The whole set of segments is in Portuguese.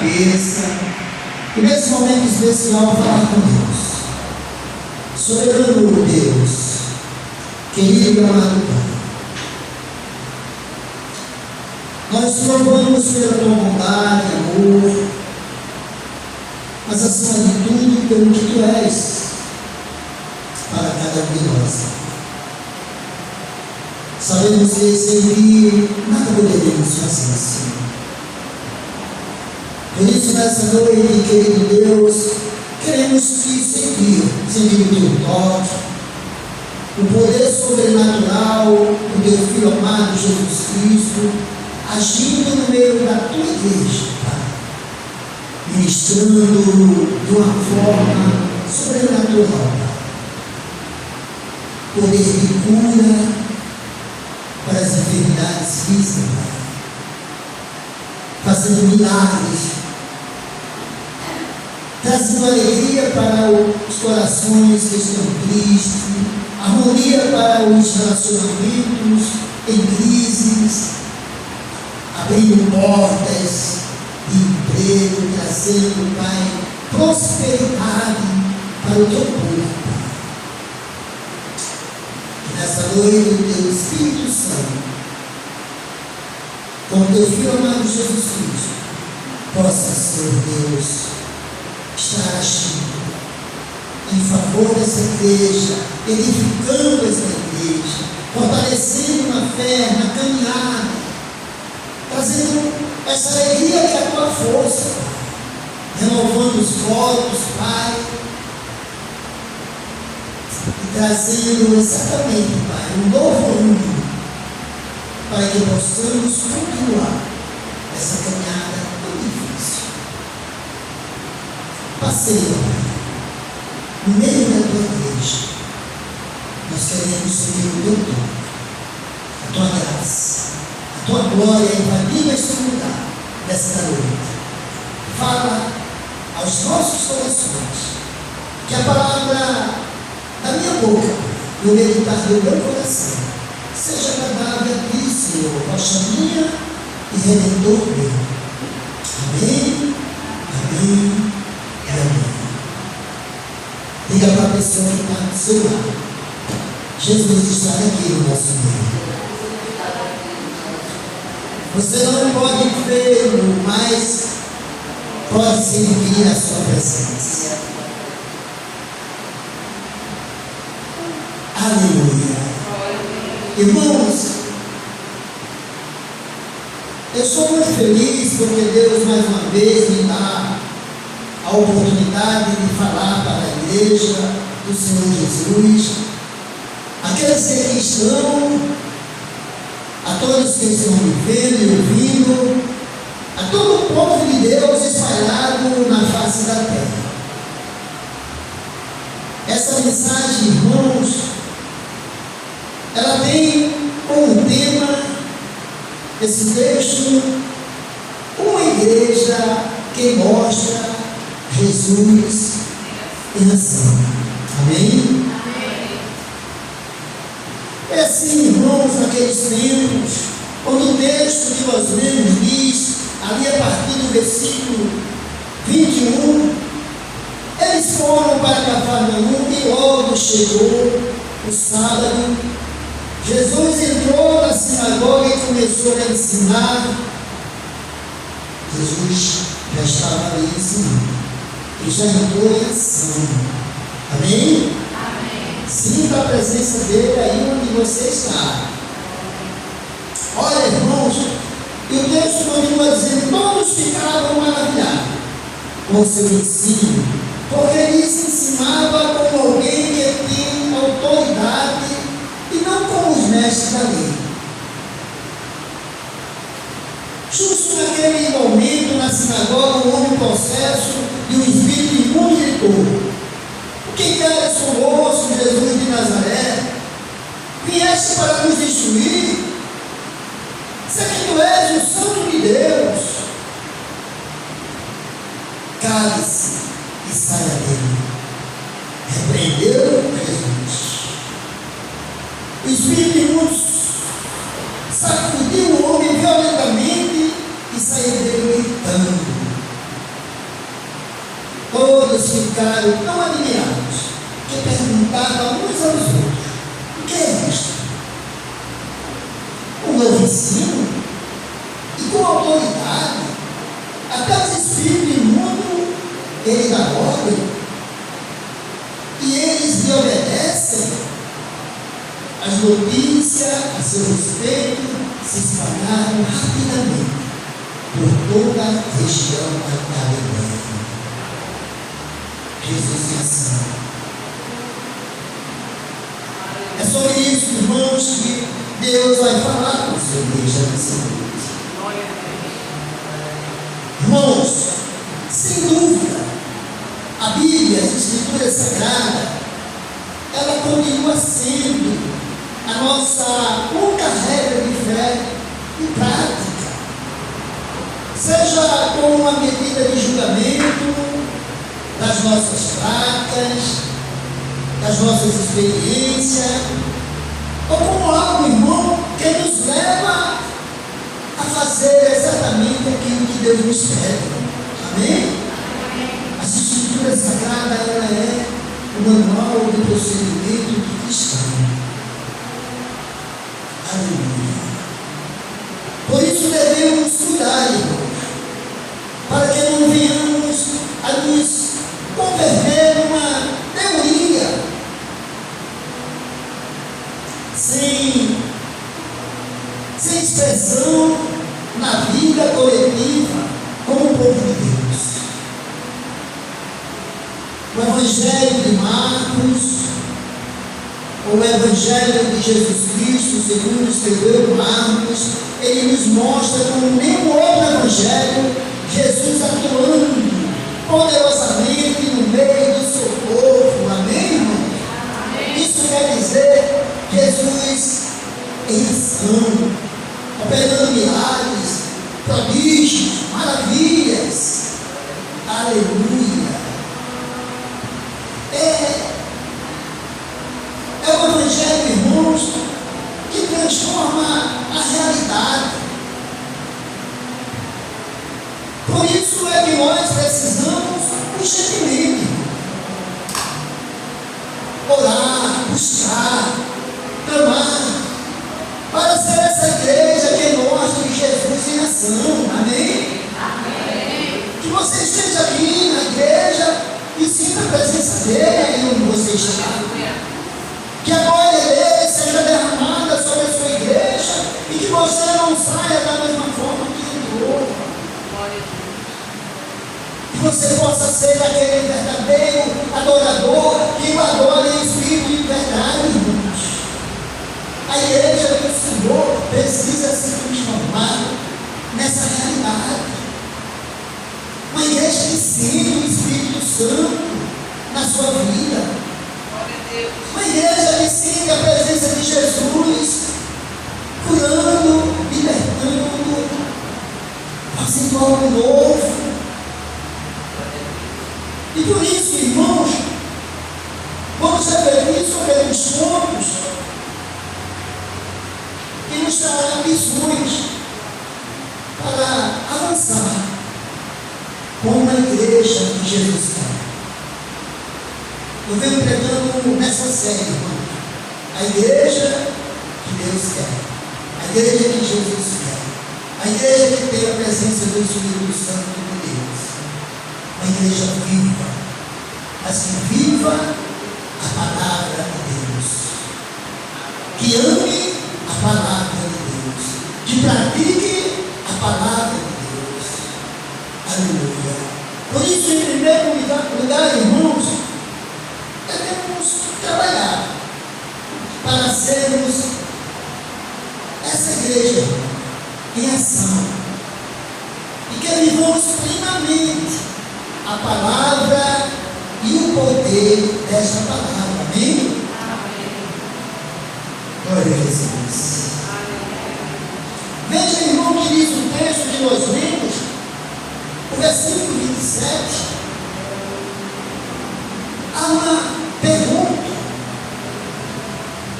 cabeça e nesse momento especial falar com Deus. Soberano Deus, querido e amado Pai, nós te louvamos pela tua bondade, amor, mas acima de tudo pelo que tu és para cada um de nós. Sabemos que sem ti nada poderemos fazer assim. Por isso, nessa noite, querido Deus, queremos te sentir o teu toque, o poder sobrenatural do teu Filho amado Jesus Cristo, agindo no meio da tua igreja, Pai, ministrando de uma forma sobrenatural, Pai. Poder de cura para as enfermidades físicas, Pai. Fazendo milagres, trazendo alegria para os corações que estão tristes, harmonia para os relacionamentos em crises, abrindo portas de emprego, trazendo, Pai, prosperidade para o teu povo, Pai. Que nessa noite o teu Espírito Santo, com o teu Filho amado Jesus Cristo, possa ser, Deus, estar agindo em favor dessa igreja, edificando essa igreja, fortalecendo na fé, na caminhada, trazendo essa alegria que é a tua força, renovando os votos, Pai, e trazendo exatamente, Pai, um novo ano, para que possamos continuar essa caminhada tão difícil. Passeia, no meio da tua igreja, nós queremos sentir o teu toque, a tua graça, a tua glória invadindo este lugar desta noite. Fala aos nossos corações, que a palavra da minha boca e o meditar do meu coração seja agradável a ti, Senhor, rocha minha e redentor meu. Amém, amém. Diga para a pessoa que está do seu lado: Jesus está aqui no nosso meio. Você não pode vê-lo, mas pode sentir a sua presença. Aleluia. Irmãos, eu sou muito feliz porque Deus mais uma vez me dá a oportunidade de falar para a igreja do Senhor Jesus, aqueles que aqui estão, a todos que estão me vendo e ouvindo, a todo o povo de Deus espalhado na face da terra. Essa mensagem, irmãos, ela tem como tema, esse texto, uma igreja que mostra Jesus em ação. Amém? Amém. É assim, irmãos, naqueles tempos, quando o texto que nós lemos diz, ali a partir do versículo 21, eles foram para Cafarnaum e logo chegou o sábado. Jesus entrou na sinagoga e começou a ensinar. Jesus já estava ali ensinando. E já entrou em ação. Amém? Amém. Sinta a presença dele aí onde você está. Olha, irmãos, e o texto continua dizendo: todos ficavam maravilhados com o seu ensino, porque ele se ensinava como alguém que tinha autoridade e não como os mestres da lei. Justo naquele momento, na sinagoga, um homem possesso de um espírito imundo gritou: quem queres conosco, Jesus de Nazaré? Vieste para nos destruir? Sei que tu és o Santo de Deus. Cale-se e saia dele. Repreendeu Jesus. O espírito imundo sacudiu o homem violentamente e saiu dele gritando. todos ficaram tão admirados que perguntavam uns aos outros: o que é isto? Um novo ensino? E com autoridade? Até os espíritos imundos ele dá ordem? E eles lhe obedecem? As notícias a seu respeito se espalharam rapidamente por toda a região da Galileia. Jesus em ação. É sobre isso, irmãos, que Deus vai falar com a sua igreja nessa noite. Irmãos, sem dúvida, a Bíblia, as Escrituras Sagradas, ela continua sendo a nossa única regra de fé e prática. Seja como uma medida de julgamento das nossas práticas, das nossas experiências, ou como algo, irmão, que nos leva a fazer exatamente aquilo que Deus nos pede. Amém? As Escrituras Sagradas, ela é o manual de procedimento do cristão. Aleluia. Por isso devemos cuidar, irmãos, para que não venhamos a nos converter numa teoria sem expressão na vida coletiva como o povo de Deus. O Evangelho de Marcos, o Evangelho de Jesus Cristo, segundo escreveu Marcos, ele nos mostra como nenhum outro Evangelho, Jesus atuando poderosamente no meio do seu povo. Amém, irmão? Isso quer dizer Jesus em ação, operando milagres, prodígios, maravilhas. Aleluia. É o Evangelho, irmãos, que transforma a realidade. Por isso é que nós precisamos urgentemente orar, buscar, clamar, para ser essa igreja que mostra Jesus em ação. Amém? Amém. Que você esteja aqui na igreja e sinta a presença dele aí onde você está. Que a glória dele seja derramada sobre a sua igreja e que você não saia da mesma forma que entrou. Que você possa ser aquele verdadeiro adorador que o adora em espírito e em verdade, irmãos. A igreja do Senhor precisa se transformar nessa realidade. Uma igreja que sente o Espírito Santo na sua vida. Uma igreja que sente a presença de Jesus, curando, libertando, fazendo algo novo. E por isso, irmãos, vamos refletir sobre alguns pontos que nos trará visões para avançar como a igreja que Jesus quer. Eu venho pregando nessa série, irmão, a igreja que Deus quer, a igreja que Jesus quer, a igreja que tem a presença do Espírito Santo de Deus, uma igreja viva, mas que viva a palavra de Deus, que ame a palavra de Deus, que pratique a palavra de Deus. Aleluia. Por isso, em primeiro lugar, irmãos, devemos trabalhar para sermos essa igreja em ação e que vivamos plenamente a palavra e o poder desta palavra. Amém? Glória a Jesus. Veja, irmão, que diz o texto que nós lemos, o versículo 27. Há uma pergunta: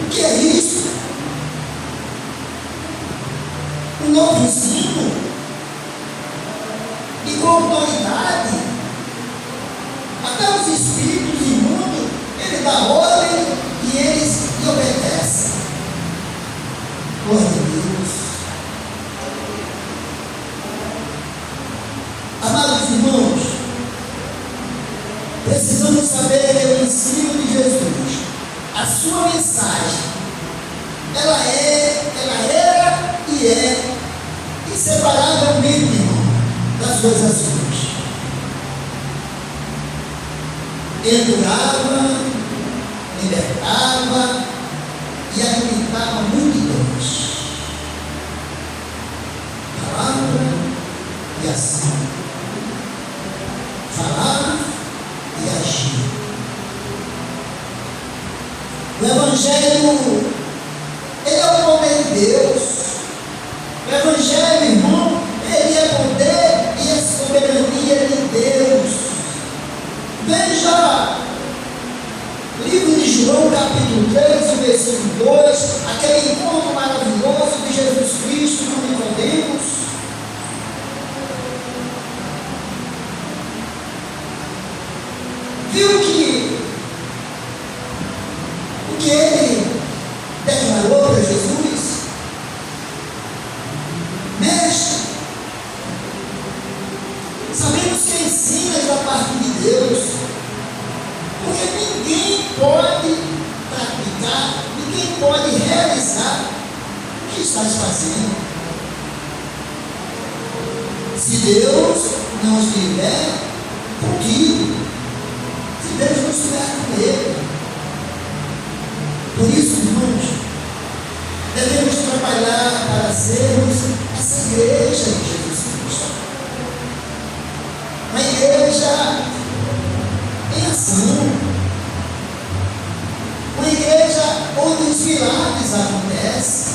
o que é isso? Um novo ensino? E com autoridade? Até ele dá ordem e eles lhe obedecem. Glória a Deus. Amados irmãos, precisamos saber que o ensino de Jesus, a sua mensagem, ela era e é inseparavelmente, irmão, das coisas suas. Ele curava, libertava e alimentava multidões. Palavra e ação. Falar e agir. O Evangelho, ele é o poder de Deus. O Evangelho, irmão, ele é poder e é soberania de Deus. Veja, livro de João, capítulo 3, o versículo 2, aquele encontro maravilhoso de Jesus Cristo com Nicodemos. Viu que o que ele declarou para Jesus? Mestre, sabemos que ensinas da parte de Deus, porque ninguém pode praticar, ninguém pode realizar o que estás fazendo se Deus não estiver contigo, se Deus não estiver com ele. Por isso, irmãos, devemos trabalhar para sermos essa igreja de Jesus Cristo, uma igreja em ação, uma igreja onde os milagres acontecem.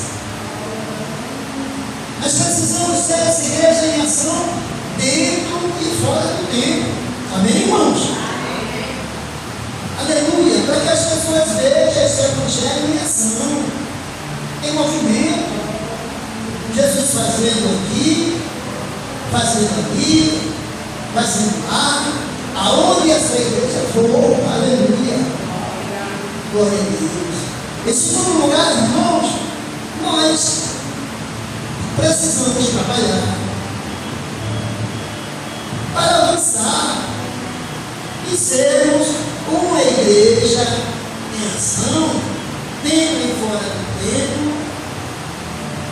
Nós precisamos ter essa igreja em ação dentro e fora do tempo. Amém, irmãos? Aleluia, para que as pessoas vejam esse evangelho em ação, em movimento. Jesus fazendo aqui, fazendo ali, fazendo lá, aonde essa igreja for. Aleluia, glória a Deus. Em segundo lugar, irmãos, nós precisamos trabalhar para avançar e sermos uma igreja em ação, dentro e fora do tempo,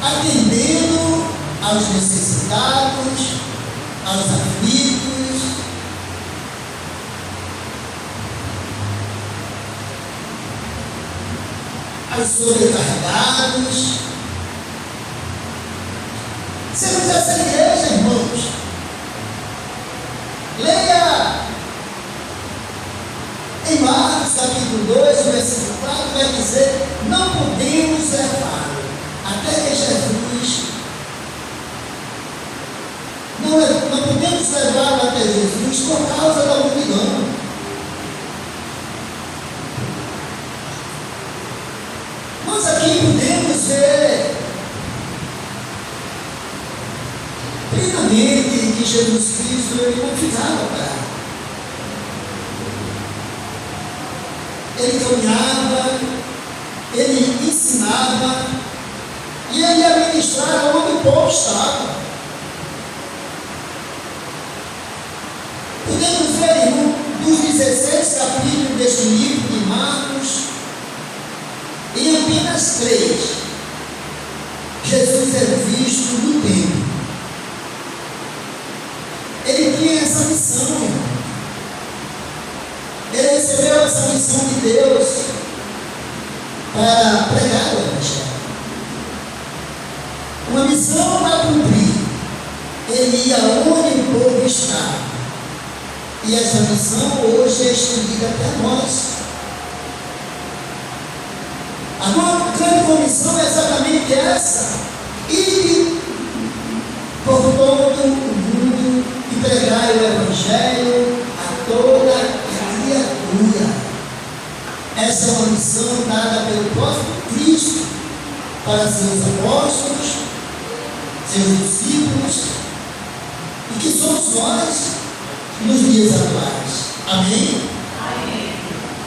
atendendo aos necessitados, aos aflitos, aos sobrecarregados. Sermos essa igreja, irmãos. Leia em Marcos capítulo 2, versículo 4, vai dizer: não podemos levá-lo até que Jesus, não podemos levá-lo até Jesus por causa da multidão. Nós aqui podemos ver plenamente que Jesus Cristo, ele não ficava parado. Ele caminhava, ele ensinava e ele administrava onde o povo estava. Podemos ver, irmão, dos 16 capítulos deste livro de Marcos, em apenas 3, Jesus é visto no templo. Ele tinha essa missão, irmão. Ele recebeu essa missão de Deus para pregar o Evangelho. Uma missão para cumprir. Ele ia onde o povo estava. E essa missão hoje é estendida até nós. A nossa grande comissão é exatamente essa: ir por todo o mundo e pregar o Evangelho a toda criatura. Essa é uma missão dada pelo próprio Cristo para seus apóstolos, seus discípulos, e que somos nós nos dias atuais. Amém? Amém.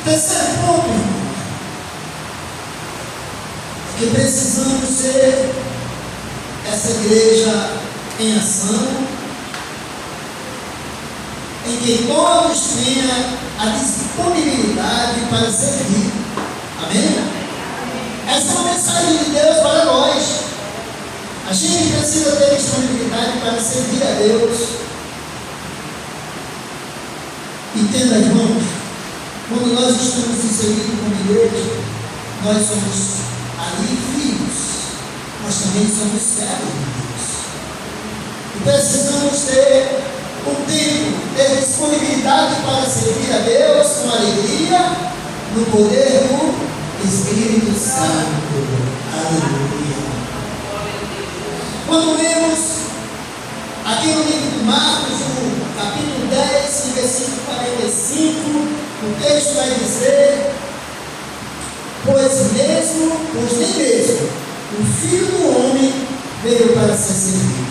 Terceiro ponto, irmão, é que precisamos ser essa igreja em ação, em que todos tenham a disponibilidade para servir. Amém? Essa é uma mensagem de Deus para nós. A gente precisa ter disponibilidade para servir a Deus. Entenda, irmãos, quando nós estamos inseridos como igreja, nós somos ali filhos, mas também somos servos de Deus. E precisamos ter o tempo, ter disponibilidade para servir a Deus com alegria, no poder do Espírito Santo. Aleluia. Quando lemos aqui no livro de Marcos, no capítulo 10, versículo 45, o texto vai dizer: pois nem mesmo o Filho do Homem veio para ser servido,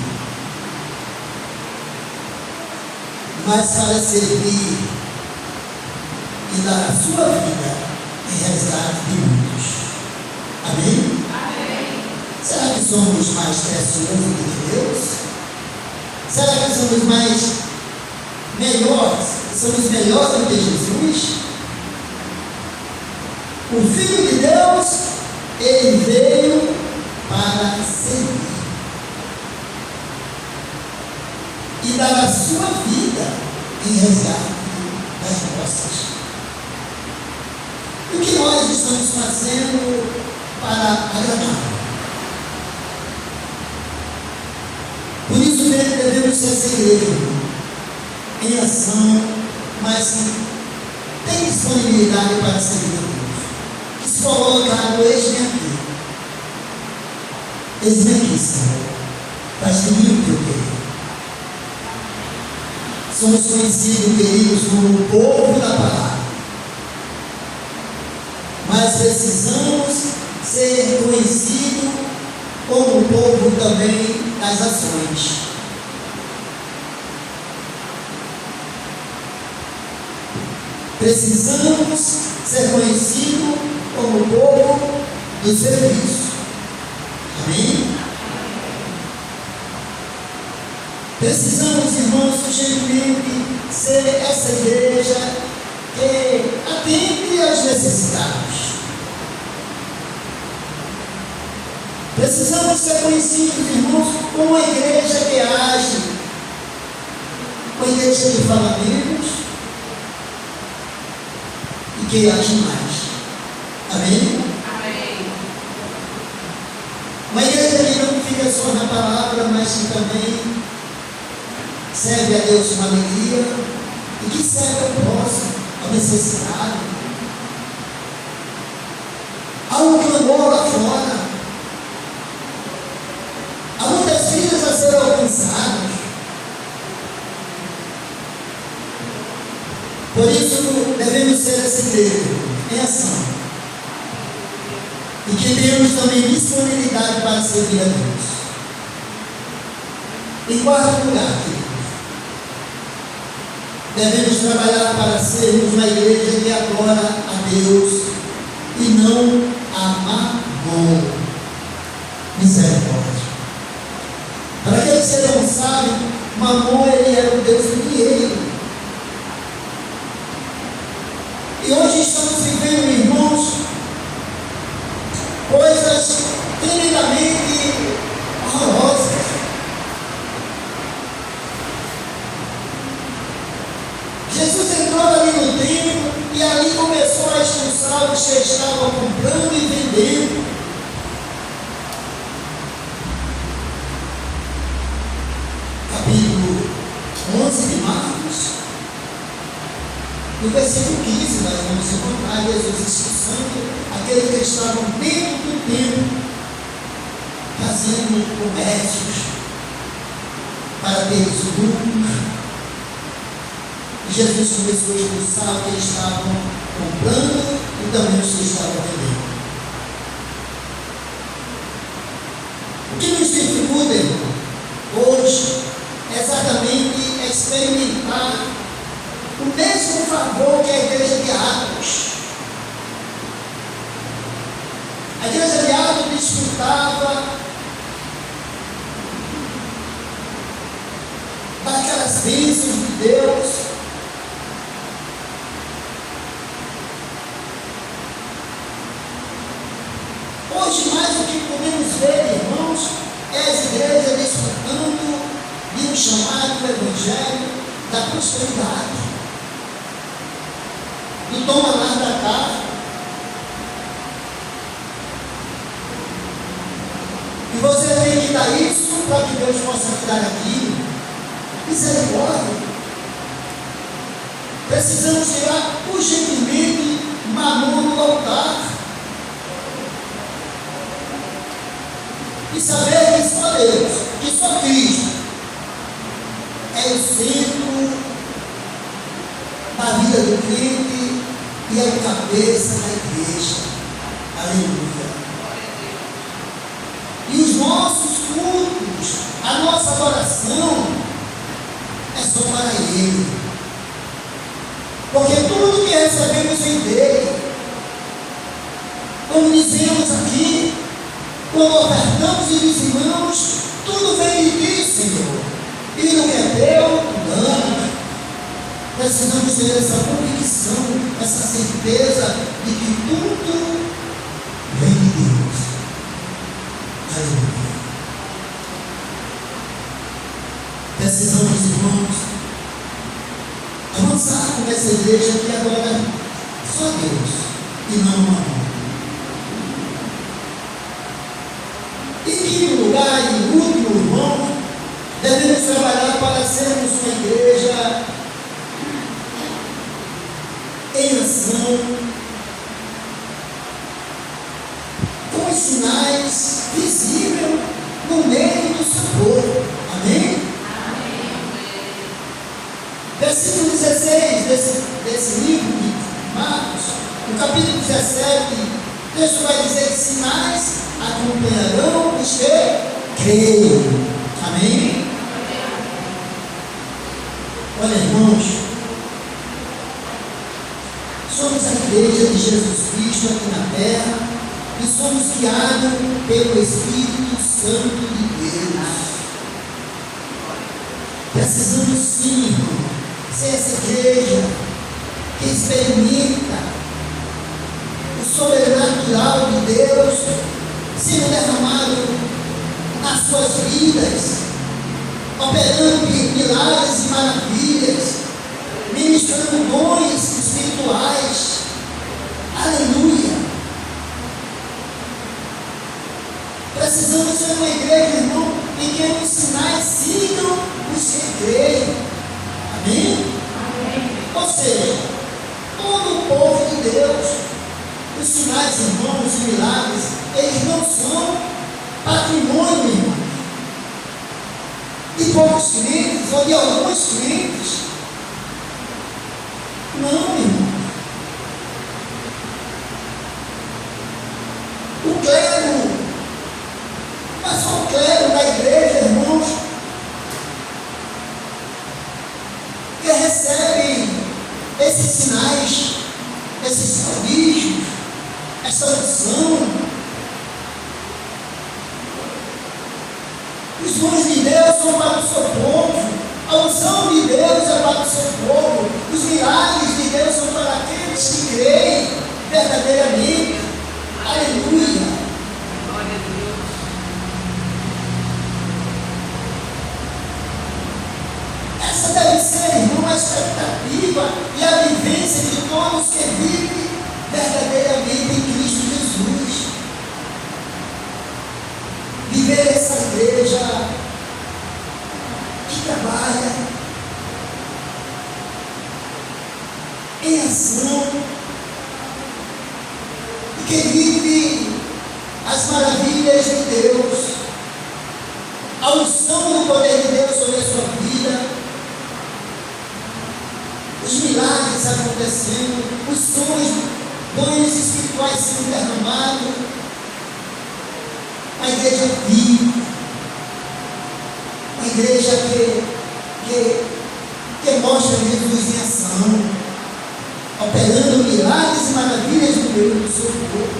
mas para servir e dar a sua vida em resgate de muitos. Amém? Amém. Será que somos mais preciosos do que Deus? Será que somos somos melhores do que Jesus? O Filho de Deus, ele veio para servir e dar a sua vida em resgate das nossas. O que nós estamos fazendo para agradá-lo? Por isso devemos ser essa igreja em ação, mas que tem disponibilidade para servir a Deus. Que se coloca no eis-me aqui. Eis-me aqui, Senhor. Faz de mim o que eu quero. Somos conhecidos, queridos, como o povo da palavra. Mas precisamos ser conhecidos como o povo também das ações. Precisamos ser conhecidos como o povo do serviço. Amém? Precisamos, irmãos, urgentemente ser essa igreja que atende aos necessitados. Precisamos ser conhecidos, irmãos, como uma igreja que age, uma igreja que fala menos e que age mais. Amém? Amém. Uma igreja que não fica só na palavra, mas que também serve a Deus com alegria e que serve ao próximo, ao necessitado. Há um clamor lá fora. Há muitas vidas a serem alcançadas. Por isso, devemos ser essa igreja em ação. E que tenhamos também disponibilidade para servir a Deus. Em quarto lugar, devemos trabalhar para sermos uma igreja que adora a Deus e não a mamon. Misericórdia. Para aqueles que não sabem, Mamon, ele era o Deus do dinheiro. E hoje estamos vivendo, irmãos, coisas tremendamente horrorosas. Jesus entrou ali no templo e ali começou a expulsar os que estavam comprando e vendendo. Capítulo 11 de Marcos, no versículo 15, nós vamos encontrar Jesus expulsando aqueles que estavam dentro do templo, fazendo comércios para ter os lucros. E Jesus começou a expulsar os que estavam comprando e também os que estavam vendendo. O que nos dificulta, irmão, hoje, é exatamente experimentar o mesmo favor que a igreja de Atos. desfrutava daquelas bênçãos de Deus. Hoje, mais o que podemos ver, irmãos, é as igrejas desfrutando de um chamado evangelho da prosperidade, do toma lá da casa. E você tem que dar isso para que Deus possa te dar aquilo. Misericórdia. Precisamos tirar urgentemente mamão do altar. E saber que só Deus, que só Cristo é o centro da vida do crente e é o cabeça da igreja. Aleluia. E os nossos cultos, a nossa adoração é só para Ele. Porque tudo que recebemos vem dele. Como dizemos aqui, quando ofertamos e dizimamos, tudo vem de ti, Senhor. E não é teu, dano. Precisamos ter essa convicção, essa certeza de que tudo vem de Deus. Aleluia. Precisamos, irmãos, avançar com essa igreja que agora só Deus e não uma mão. Em quinto lugar, e último, irmão, devemos trabalhar para sermos uma igreja em ação, com os sinais visíveis no meio do seu povo. Amém? Versículo 16 desse livro de Marcos, no capítulo 17, o texto vai dizer que sinais acompanharão os que creem. Amém? Olha, irmãos, somos a igreja de Jesus Cristo aqui na terra e somos guiados pelo Espírito Santo de Deus. Precisamos sim, irmão, ser essa igreja que experimenta o sobrenatural de Deus sendo derramado nas suas vidas, operando milagres e maravilhas, ministrando dons espirituais. Aleluia! Precisamos ser uma igreja, irmão, em que os sinais sigam os que creem. Amém? Amém? Ou seja, todo o povo de Deus, os sinais, irmãos, e milagres, eles não são patrimônio, irmãos, de poucos crentes ou de alguns crentes. Não, irmão. O clero, mas só o clero da igreja, irmãos, que recebe esses sinais, esses prodígios, essa unção. Os dons de Deus são para o seu povo, a unção de Deus é para o seu povo, os milagres de Deus são para aqueles que creem verdadeiramente. Aleluia! Glória a Deus. Essa deve ser, irmão, a expectativa e a vivência de todos que vivem verdadeiramente em Cristo Jesus. Viver essa igreja que trabalha em ação e que vive as maravilhas de Deus, a unção do poder de Deus sobre a sua vida, os milagres acontecendo, os sonhos, dons espirituais sendo derramados. A igreja viva, a igreja que mostra Jesus em ação, operando milagres e maravilhas no meio do seu povo.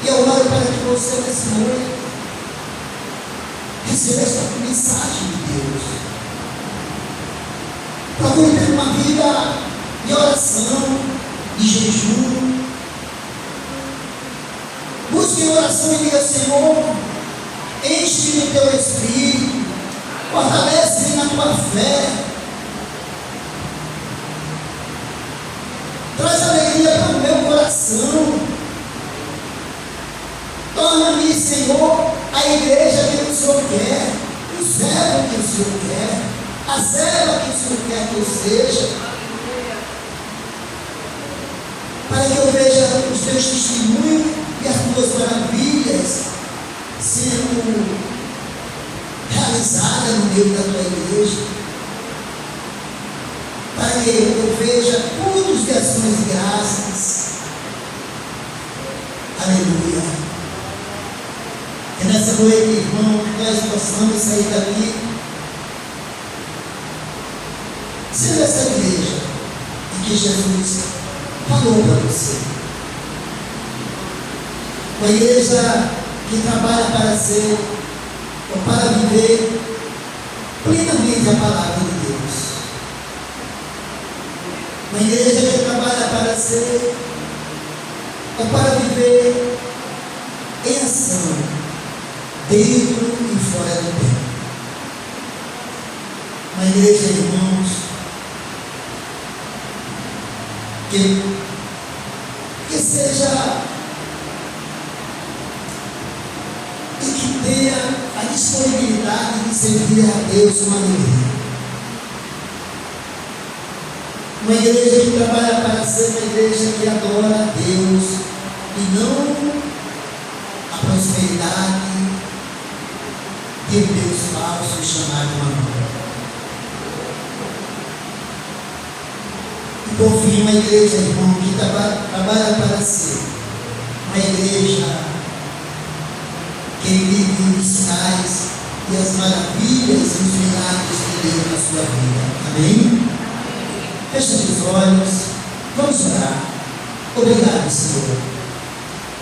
E eu oro para que você nessa noite receba esta mensagem de Deus. Procure ter uma vida de oração, de jejum. Busque em oração e diga: Senhor, enche-me do teu Espírito, fortalece-me na tua fé, traz alegria para o meu coração, torna-me, Senhor, a igreja que o Senhor quer, o servo que o Senhor quer, a serva que o Senhor quer que eu seja, para que eu veja os teus testemunhos e as tuas maravilhas sendo realizadas no meio da tua igreja, para que eu veja cultos de ações de graças. Aleluia. Que nessa noite, irmão, que nós possamos sair daqui sendo essa igreja em que Jesus falou para você. Uma igreja que trabalha para ser ou para viver plenamente a palavra de Deus. Uma igreja que trabalha para ser ou para viver em ação, dentro e fora do tempo. Uma igreja, irmãos, que seja e que tenha a disponibilidade de servir a Deus com alegria. Uma igreja que trabalha para ser uma igreja que adora a Deus e não a prosperidade de um Deus falso chamado Mamon. E por fim, uma igreja, irmão, que trabalha para ser uma igreja que vive os sinais e as maravilhas e os milagres de Deus na sua vida. Amém? Feche os olhos, vamos orar. Obrigado, Senhor.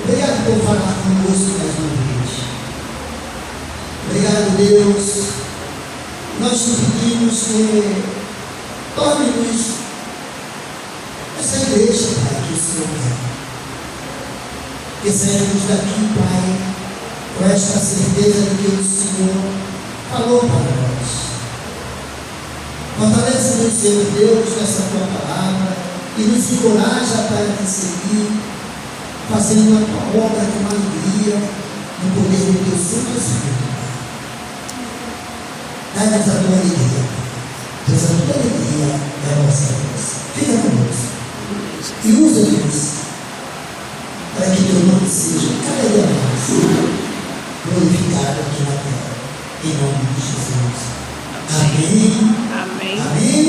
Obrigado por falar conosco mais uma vez. Obrigado, Deus. Nós te pedimos que torne-nos essa igreja, Pai, que o Senhor quer. Que saímos daqui, Pai, com esta certeza de que o Senhor falou para nós. Fortalece-nos, Senhor Deus, nessa tua palavra e nos encoraja para te seguir, fazendo a tua obra com alegria, no poder do teu Santo Espírito. Dá-nos a tua alegria. Deus, a tua alegria é a nossa força. Fica conosco. E usa-nos para que teu nome seja cada dia mais glorificado aqui na terra. Em nome de Jesus. Amém. Amém. Amém.